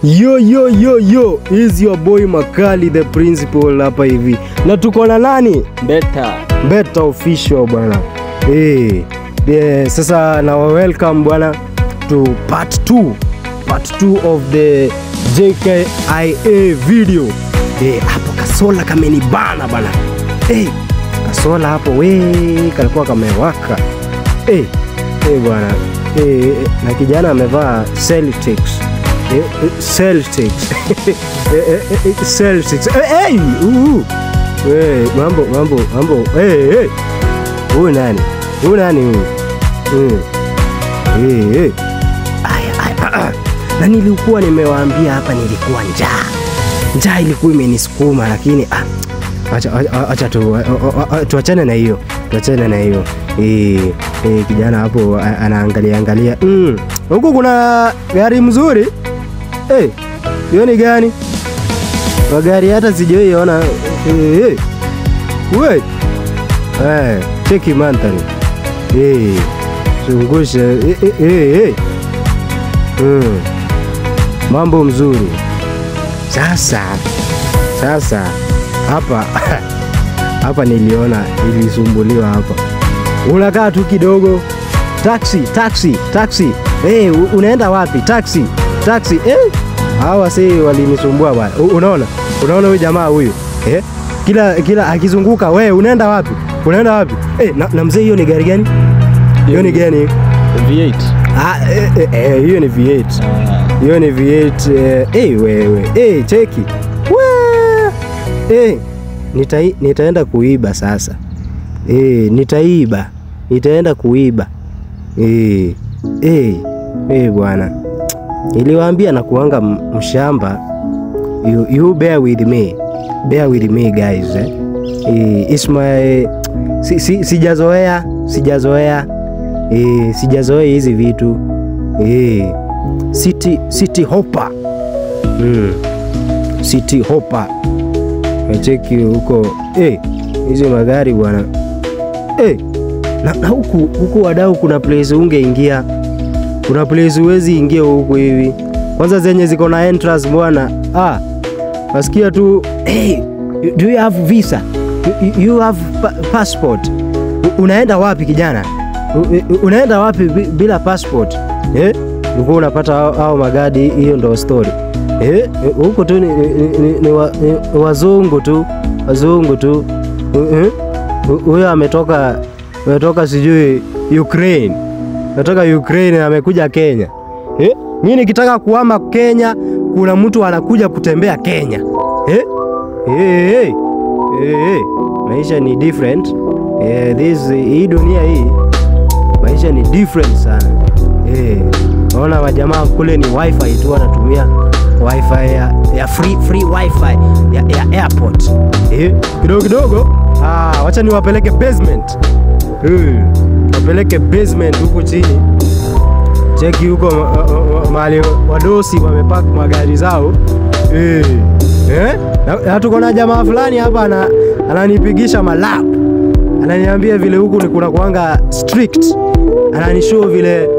Yo, is your boy Makali the principal hapa hivi. Na tuko na nani? Beta official bwana. Sasa na welcome bwana to part 2 of the JKIA video. Hapo kasola kamenibana bwana. Kasola hapo kalikuwa kamewaka. Bwana. Na kijana amevaa Celtics. Mambo. Huyu nani huyu? Na nilikuwa nimewaambia hapa nilikuwa njaa ilikuwa imenisukuma, lakini acha tuachane na hiyo. Kijana hapo anaangalia. Huko kuna gari mzuri. Hiyo ni gani? Magari hata sijaona. Cheki mandhari. Zungusha. Mambo mzuri. Sasa hapa niliona ilisumbuliwa hapa. Unakaa tu kidogo. Taxi. Unaenda wapi? Taxi. Hawa walinisumbua bwana. Unaona huyu jamaa huyu? Kila akizunguka, unaenda wapi? Na mzee, hiyo ni gari gani? Hiyo ni gani? V8. Hiyo ni V8. Hiyo ni V8. Wewe. Cheki. Nitaenda kuiba sasa. Nitaenda kuiba. Bwana. Niliwaambia na kuanga mshamba. You bear with me guys. It's my sijazoea. Sijazoea hizi vitu. City hopper. City hopper. Cheki huko. Hizo magari bwana. Na huku wadau kuna place ungeingia. Kuna place uwezi ingia huko hivi. Kwanza zenye ziko na entrance bwana. Nasikia tu, do you have visa? You have passport? Unaenda wapi kijana? Unaenda wapi bila passport? Uko unapata hao magadi, hiyo ndo story. Huko tu ni wazungu tu. Huyo ametoka sijui Ukraine. Natoka Ukraine amekuja Kenya. Mimi nikitaka kuhama Kenya, kuna mtu anakuja kutembea Kenya. Maisha ni different. Hii dunia hii maisha ni different sana. Naona wajamaa kule ni wifi tu wanatumia wifi ya free wifi ya airport. Kidogo. Wacha niwapeleke basement. Wapeleke basement huko chini. Cheki huko mahali wadosi wamepark magari zao. Na tuko na jamaa fulani hapa ananipigisha malap. Ananiambia vile huku ni kuna kuanga strict. Ananishow vile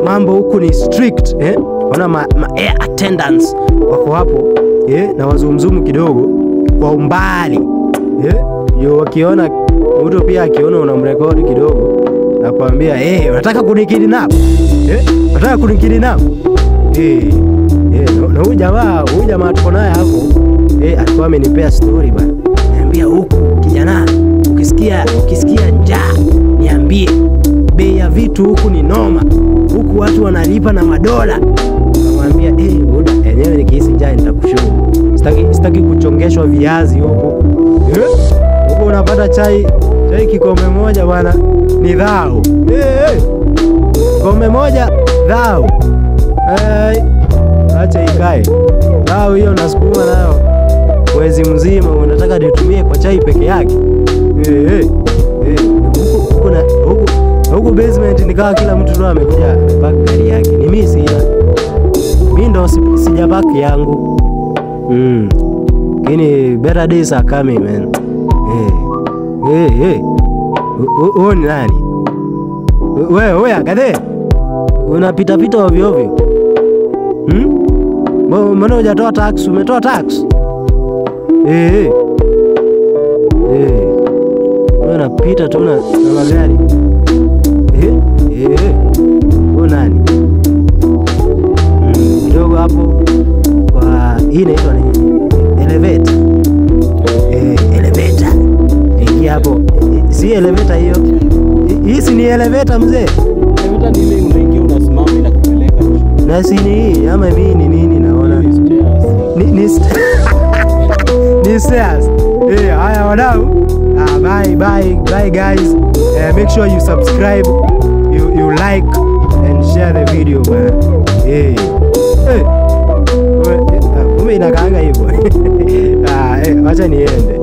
mambo huku ni strict. Ona ma air attendants wako hapo. Na wazumzumu kidogo kwa umbali. Yo wakiona mtu pia akiona unamrekodi kidogo na kuambia unataka kunikidnap? Unataka kunikidnap? Na huyu jamaa tuko naye hapo. Alikuwa amenipea story bana. Niambia huku kijana, ukisikia njaa niambie. Bei ya vitu huku ni noma. Huku watu wanalipa na madola. Namwambia muda enyewe nikihisi njaa nitakushukuru. Sitaki kuchongeshwa viazi huku. Huko unapata chai kikombe moja bwana ni dhao. Kikombe moja dhao. Acha ikae. Dhao hiyo nasukuma nayo mwezi mzima, unataka nitumie kwa chai peke yake. Huko basement nikawa kila mtu ndo amekuja park gari yake. Ni mimi sina. Mimi ndo sijapaki yangu. Lakini better days are coming man. Wewe ni nani? Wewe Agathe, unapita pita ovyo ovyo. Mbona hujatoa tax? Umetoa tax? Wewe unapita tu na magari. Wewe nani? Kidogo hapo kwa hii inaitwa nini? Elevator. Elevator. Ingia hapo. Si elevator hiyo. Hii si ni elevator mzee. Elevator ni ile unaingia unasimama ila kupeleka. Na si ni hii ama mimi ni nini naona? Ni stairs. Haya wadau. Bye guys. Make sure you subscribe, you like and share the video man. Kumbe inakaanga hivyo. Wacha niende.